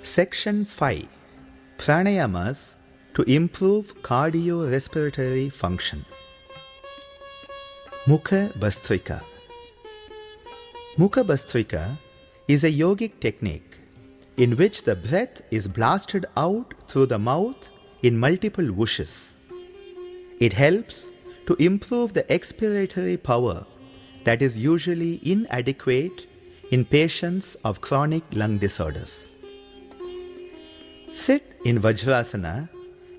Section 5. Pranayamas to improve cardiorespiratory function. Mukha Bhastrika. Mukha Bhastrika is a yogic technique in which the breath is blasted out through the mouth in multiple whooshes. It helps to improve the expiratory power that is usually inadequate in patients of chronic lung disorders. Sit in Vajrasana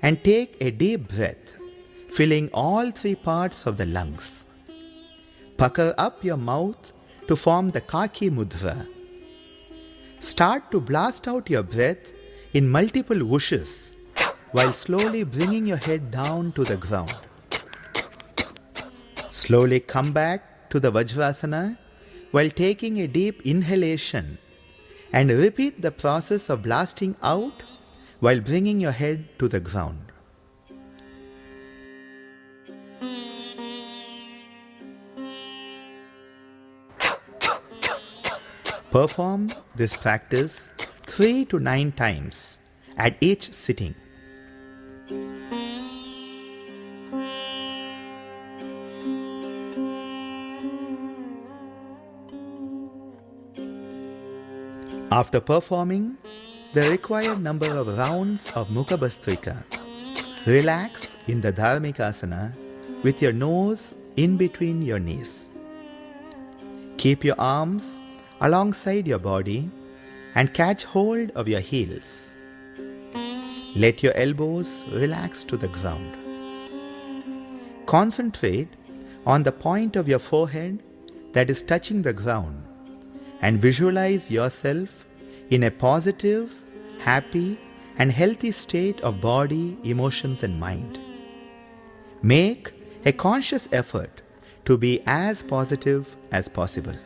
and take a deep breath, filling all three parts of the lungs. Pucker up your mouth to form the Kaki Mudra. Start to blast out your breath in multiple whooshes while slowly bringing your head down to the ground. Slowly come back to the Vajrasana while taking a deep inhalation and repeat the process of blasting out while bringing your head to the ground. Perform this practice 3 to 9 times at each sitting. After performing the required number of rounds of Mukha Bhastrika, relax in the Dharmika Asana with your nose in between your knees. Keep your arms alongside your body and catch hold of your heels. Let your elbows relax to the ground. Concentrate on the point of your forehead that is touching the ground and visualize yourself in a positive, happy, and healthy state of body, emotions, and mind. Make a conscious effort to be as positive as possible.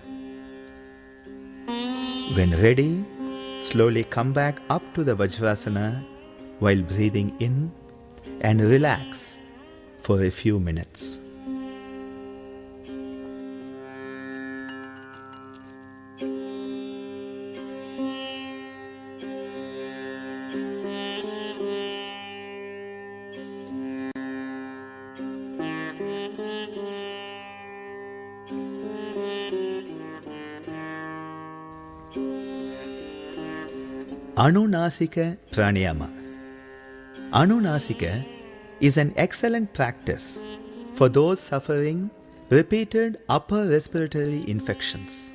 When ready, slowly come back up to the Vajrasana while breathing in and relax for a few minutes. Nasika Pranayama. Nasika is an excellent practice for those suffering repeated upper respiratory infections.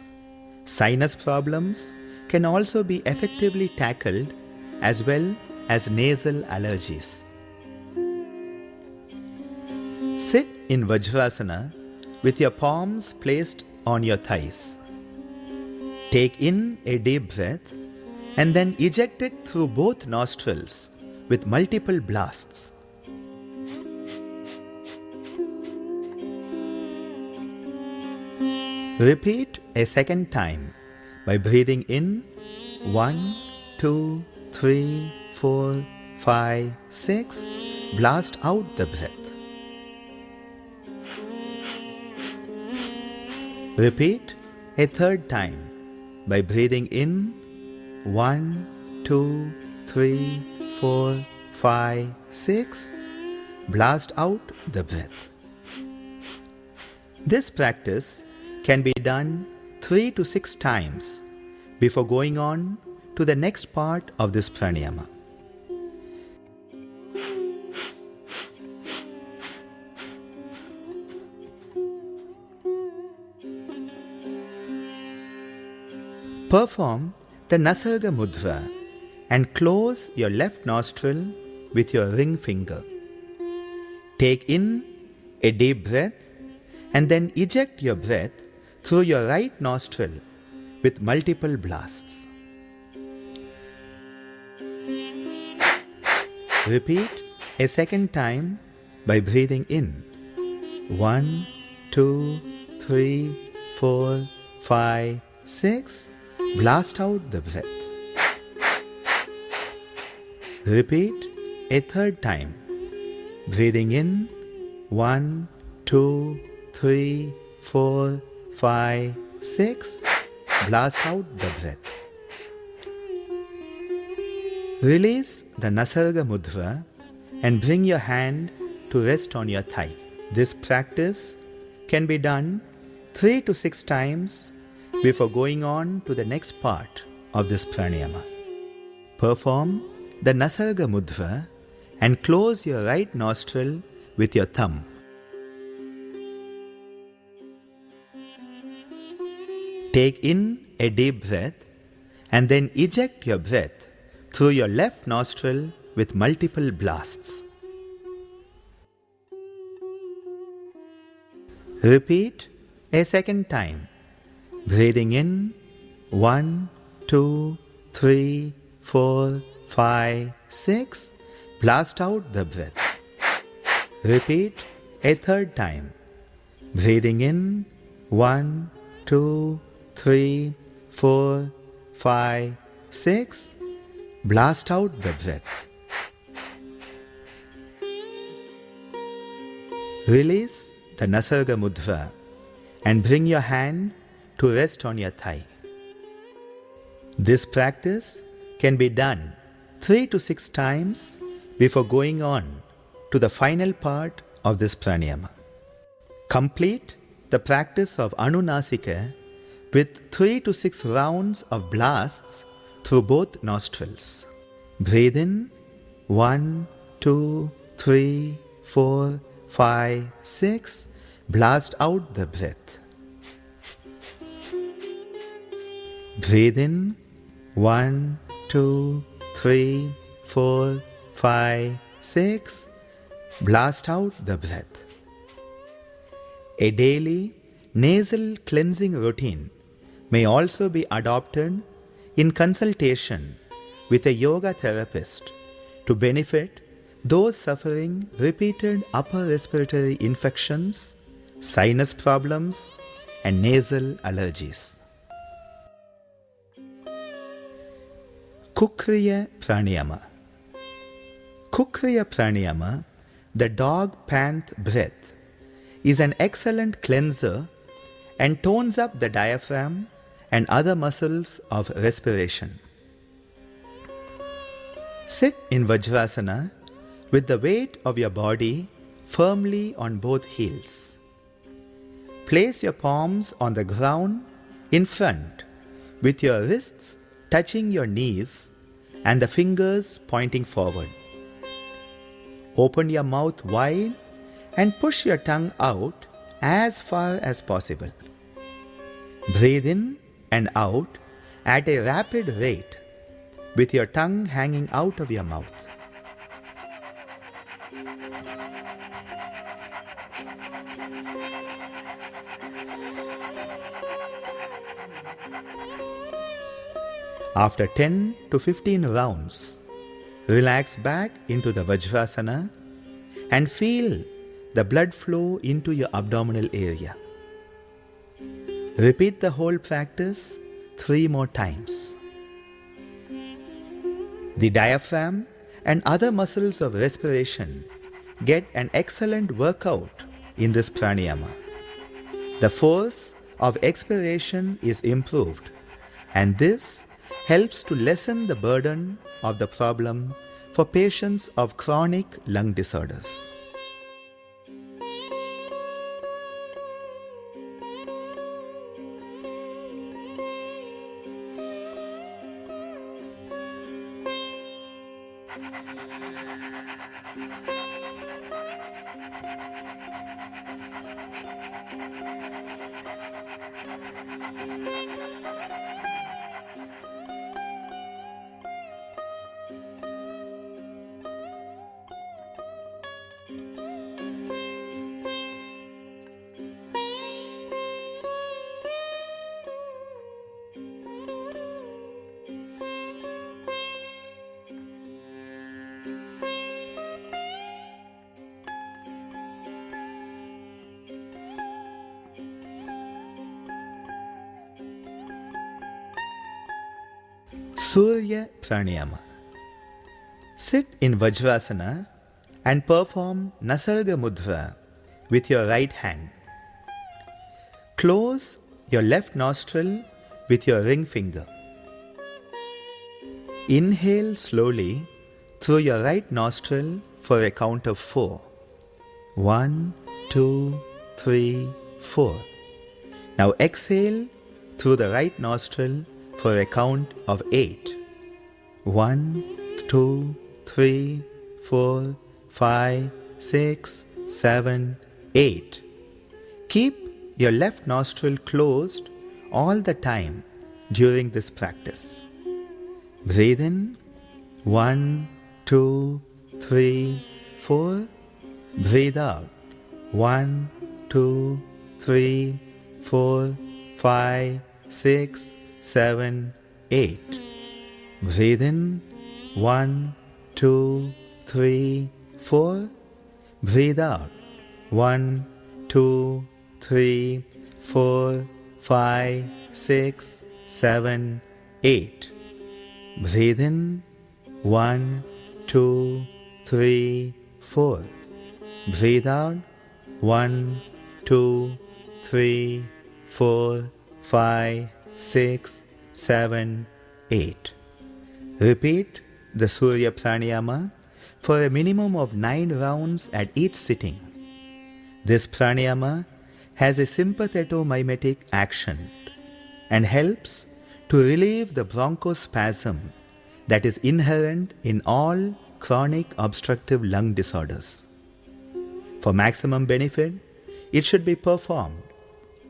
Sinus problems can also be effectively tackled as well as nasal allergies. Sit in Vajrasana with your palms placed on your thighs. Take in a deep breath and then eject it through both nostrils with multiple blasts. Repeat a second time by breathing in 1, 2, 3, 4, 5, 6. Blast out the breath. Repeat a third time by breathing in 1, 2, 3, 4, 5, 6. Blast out the breath. This practice can be done 3 to 6 times before going on to the next part of this pranayama. Perform the Nasarga Mudra and close your left nostril with your ring finger. Take in a deep breath and then eject your breath through your right nostril with multiple blasts. Repeat a second time by breathing in 1, 2, 3, 4, 5, 6. Blast out the breath. Repeat a third time. Breathing in 1, 2, 3, 4, 5, 6. Blast out the breath. Release the Nasarga Mudra and bring your hand to rest on your thigh. This practice can be done 3 to 6 times before going on to the next part of this pranayama. Perform the Nasarga Mudra and close your right nostril with your thumb. Take in a deep breath and then eject your breath through your left nostril with multiple blasts. Repeat a second time, breathing in 1, 2, 3, 4, 5, 6. Blast out the breath. Repeat a third time, breathing in 1, 2, 3, 4, 5, 6. Blast out the breath. Release the Nasarga Mudra and bring your hand to rest on your thigh. This practice can be done 3 to 6 times before going on to the final part of this pranayama. Complete the practice of Anunasika with 3 to 6 rounds of blasts through both nostrils. Breathe in 1, 2, 3, 4, 5, 6. Blast out the breath. Breathe in 1, 2, 3, 4, 5, 6. Blast out the breath. A daily nasal cleansing routine may also be adopted in consultation with a yoga therapist to benefit those suffering repeated upper respiratory infections, sinus problems, and nasal allergies. Kukkriya Pranayama. Kukkriya Pranayama, the dog pant breath, is an excellent cleanser and tones up the diaphragm and other muscles of respiration. Sit in Vajrasana with the weight of your body firmly on both heels. Place your palms on the ground in front with your wrists touching your knees and the fingers pointing forward. Open your mouth wide and push your tongue out as far as possible. Breathe in and out at a rapid rate with your tongue hanging out of your mouth. After 10 to 15 rounds, relax back into the Vajrasana and feel the blood flow into your abdominal area. Repeat the whole practice 3 more times. The diaphragm and other muscles of respiration get an excellent workout in this pranayama. The force of expiration is improved, and this helps to lessen the burden of the problem for patients of chronic lung disorders. Surya Pranayama. Sit in Vajrasana and perform Nasarga Mudra with your right hand. Close your left nostril with your ring finger. Inhale slowly through your right nostril for a count of 4. 1, 2, 3, 4. Now exhale through the right nostril for a count of 8. 1, 2, 3, 4, 5, 6, 7, 8. Keep your left nostril closed all the time during this practice. Breathe in. 1, 2, 3, 4. Breathe out. 1, 2, 3, 4, 5, 6, 7, 8. Breathe in. 1, 2, 3, 4. Breathe out. 1, 2, 3, 4, 5, 6, 7, 8. Breathe in. 1, 2, 3, 4. Breathe out. 1, 2, 3, 4, 5, 6, 7, 8. Repeat the Surya Pranayama for a minimum of 9 rounds at each sitting. This pranayama has a sympathetomimetic action and helps to relieve the bronchospasm that is inherent in all chronic obstructive lung disorders. For maximum benefit, it should be performed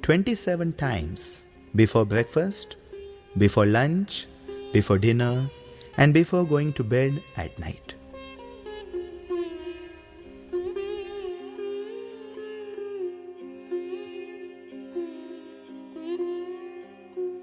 27 times before breakfast, before lunch, before dinner, and before going to bed at night.